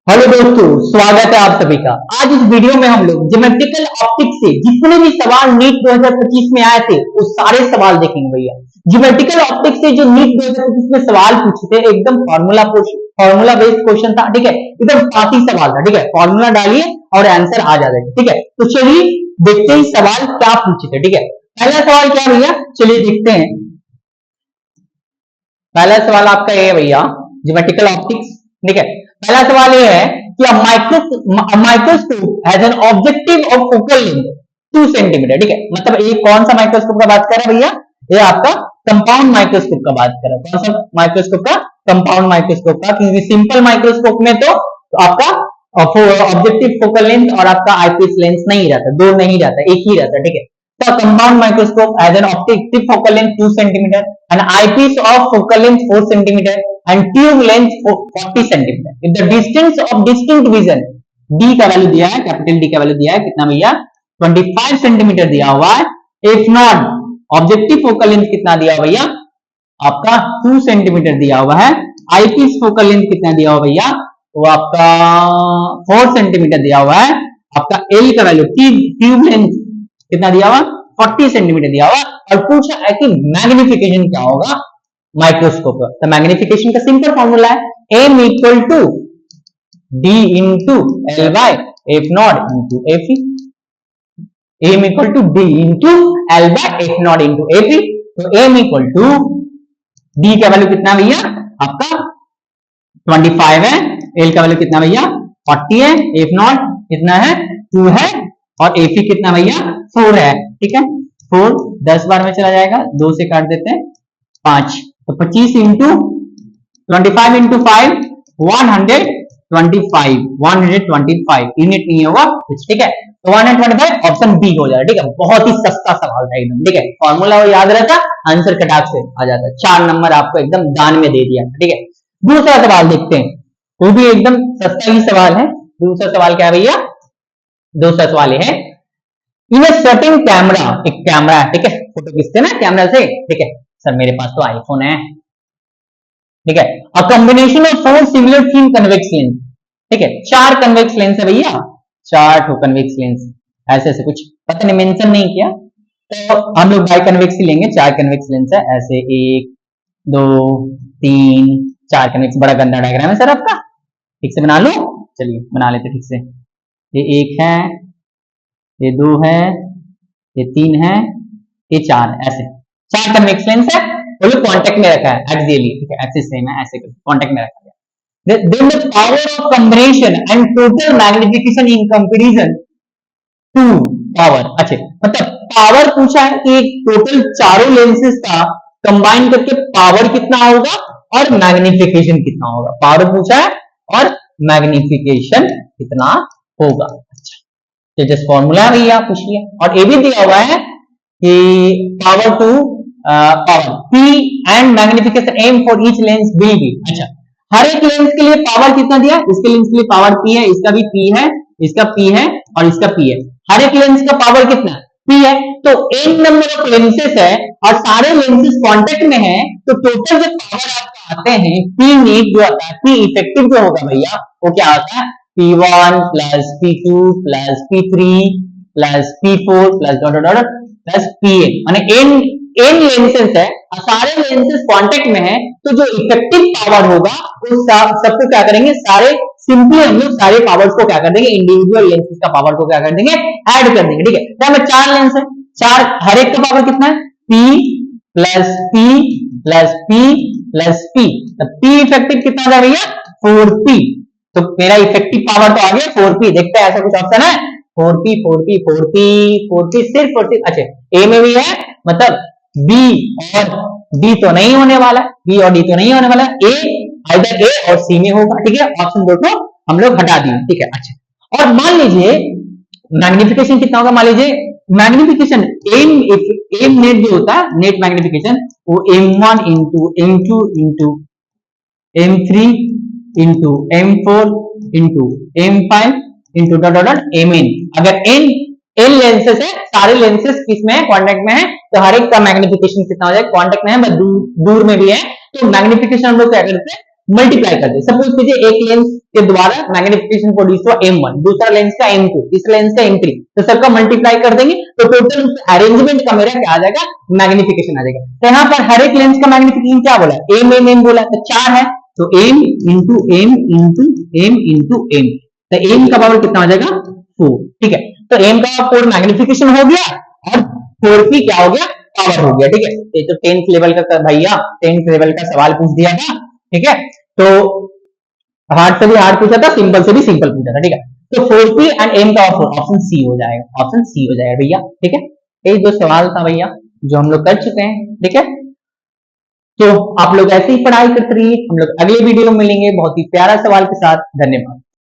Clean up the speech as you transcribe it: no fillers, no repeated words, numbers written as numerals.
Hello दोस्तों, स्वागत है आप सभी का। आज इस वीडियो में हम लोग ज्योमेट्रिकल ऑप्टिक्स से जितने भी सवाल नीट 2025 में आए थे वो सारे सवाल देखेंगे भैया। ज्योमेट्रिकल ऑप्टिक्स से जो नीट 2025 में सवाल पूछे थे एकदम फॉर्मूला बेस्ड क्वेश्चन था, ठीक है। एकदम काफी सवाल था, ठीक है। फॉर्मूला डालिए और आंसर आ जाएगा, ठीक है। तो चलिए देखते हैं सवाल क्या पूछे थे, ठीक है। पहला सवाल क्या भैया, चलिए देखते हैं। पहला सवाल आपका ये है भैया, ज्योमेट्रिकल ऑप्टिक्स, ठीक है। पहला सवाल ये है कि microscope has an objective of focal length 2 centimetre, ठीक है। मतलब ये कौन सा माइक्रोस्कोप का बात कर रहा है भैया, ये आपका कंपाउंड माइक्रोस्कोप का बात कर रहा है। कौन सा माइक्रोस्कोप का, कंपाउंड माइक्रोस्कोप का, क्योंकि सिंपल माइक्रोस्कोप में तो आपका ऑब्जेक्टिव फोकल लेंथ और आपका आईपीस लेंस नहीं रहता, दो नहीं रहता, एक ही रहता, ठीक है। The compound microscope has an objective focal length 2 cm, an eyepiece of focal length 4 cm, and tube length 40 cm. If the distance of distinct vision d का वैल्यू दिया है, कैपिटल D का वैल्यू दिया है कितना भैया, 25 सेंटीमीटर दिया हुआ है। If not, objective focal length कितना दिया हुआ भैया, आपका 2 सेंटीमीटर दिया हुआ है। आईपीस फोकल लेंथ कितना दिया हुआ भैया, वो आपका 4 सेंटीमीटर दिया हुआ है। आपका L का वैल्यू, ट्यूब लेंथ कितना दिया हुआ, 40 सेंटीमीटर दिया हुआ। और पूछा है कि मैग्निफिकेशन क्या होगा माइक्रोस्कोप का। तो मैग्निफिकेशन का सिंपल फॉर्मूला है m equal to d into L by F not into F E. m equal to d into L by F not into F E. तो m इक्वल टू d का value कितना भैया, आपका 25 है। l का value कितना भैया, 40 है। एफ नॉट कितना है, 2 है। और एफ ई कितना भैया, 4 है, ठीक है। 4 10 बार में चला जाएगा, 2 से काट देते हैं 5, तो 25 इंटू 25 इंटू 5 125 यूनिट नहीं होगा कुछ, ठीक है। तो 125 ऑप्शन बी हो जाएगा, ठीक है। बहुत ही सस्ता सवाल था एकदम, ठीक है। फॉर्मूला वो याद रहता, आंसर कटाक से आ जाता। 4 नंबर आपको एकदम दान में दे दिया, ठीक है। दूसरा सवाल देखते हैं, वो भी एकदम सस्ता ही सवाल है। दूसरा सवाल क्या है भैया, दूसरा सवाल है, इन सर्टेन कैमरा, एक कैमरा है, ठीक है। फोटो खींचते ना कैमरा से, ठीक है। सर मेरे पास तो आईफोन है, ठीक है। A combination of 4 similar thin convex lens, ठीक है। 4 कन्वेक्स लेंस है भैया, 4 ठो कन्वेक्स लेंस, ऐसे ऐसे कुछ पता नहीं, मेंशन नहीं किया। तो हम लोग बाई कन्वेक्स ही लेंगे। 4 कन्वेक्स लेंस है, ऐसे 1 2 3 4 कन्वेक्स। बड़ा गंदा डायग्राम है सर आपका, ठीक से बना लो। चलिए बना लेते ठीक से। ये 1 है, ये 2 है, ये 3 है, ये 4, ऐसे 4 कन्वेक्स लेंस है। वो लोग कांटेक्ट में रखा है एक्सियली, ठीक है। एक्सिस सेम है, ऐसे कांटेक्ट में रखा गया। then the power of combination and total magnification in comparison to power, अच्छा मतलब पावर पूछा है कि टोटल चारों लेंसेज का कंबाइन करके पावर कितना होगा और मैग्निफिकेशन कितना होगा। पावर पूछा है और मैग्निफिकेशन कितना होगा। अच्छा, तो जस्ट फॉर्मूला भैया पूछ लिया। और ये भी दिया हुआ है कि power to power P and magnification M for each lens will be. अच्छा, हर एक लेंस के लिए पावर कितना दिया, इसके लेंस के लिए पावर पी है, इसका भी पी है, इसका पी है और इसका पी है। हर एक लेंस का पावर कितना पी है। तो एन नंबर ऑफ लेंसेस है और सारे लेंसेस कांटेक्ट में है, तो टोटल जो पावर आपको आते हैं पी नीट जो आता है, पी इफेक्टिव जो होगा भैया वो क्या आता है, P1 plus P2 plus P3 plus P4 plus dot dot dot plus PA। माने n लेंसेस है और सारे लेंसेस कांटेक्ट में है, तो जो इफेक्टिव पावर होगा उस सबको क्या करेंगे, सारे सिंपली हम लोग सारे पावर्स को क्या कर देंगे, इंडिविजुअल लेंसेस का पावर को क्या कर देंगे, ऐड कर देंगे, ठीक है। तो हमें 4 लेंस है, 4 हर एक का पावर कितना है, P plus P plus P plus P। तो P इफेक्टिव कितना होगा भैया, 4P। तो मेरा इफेक्टिव पावर तो आ गया 4P। देखते हैं ऐसा कुछ ऑप्शन है, 4P 4P 4P 4P सिर्फ 4P। अच्छा, ए में भी है, मतलब B और D तो नहीं होने वाला, B और D तो नहीं होने वाला, A आइदर A और C में होगा, ठीक है। ऑप्शन दो को हम लोग हटा दिए, ठीक है। अच्छा, और मान लीजिए मैग्निफिकेशन कितना होगा, मान लीजिए मैग्निफिकेशन एम नेट जो होता है, नेट मैग्निफिकेशन वो M1 into M2 into M3 into M4 into M5 into dot dot Mn। अगर n लेंसेस है, सारे लेंसेस किसमें है, कांटेक्ट में है, तो हर एक का मैग्निफिकेशन कितना हो जाएगा, कांटेक्ट में है दूर में भी है, तो मैग्निफिकेशन हम लोग क्या करते हैं, मल्टीप्लाई कर दे। सपोज कीजिए एक लेंस ये दोबारा मैग्निफिकेशन प्रोड्यूस हुआ M1, दूसरा लेंस का M2, तीसरा लेंस का M3, तो सबका मल्टीप्लाई कर देंगे तो टोटल अरेंजमेंट का मेरा क्या आ जाएगा, मैग्निफिकेशन आ जाएगा। तो यहाँ पर हर एक लेंस का मैग्निफिकेशन क्या बोला, M बोला, तो 4 है, तो M into M into M into M, तो M का पावर कितना हो जाएगा 4, ठीक है। तो M का 4 मैग्निफिकेशन हो गया और 4p क्या हो गया, पावर हो गया, ठीक है। ये तो 10th लेवल का भैया 10th लेवल का सवाल पूछ दिया था, ठीक है। तो हार्ड से भी हार्ड पूछा था, सिंपल से भी सिंपल पूछा था, ठीक है। तो 4p एंड M का ऑप्शन सी हो जाएगा, ऑप्शन सी हो जाएगा भैया, ठीक है। ये जो सवाल था भैया जो हम लोग कर चुके हैं, ठीक है। तो आप लोग ऐसे ही पढ़ाई करते रहिए, हम लोग अगले वीडियो में मिलेंगे बहुत ही प्यारा सवाल के साथ। धन्यवाद।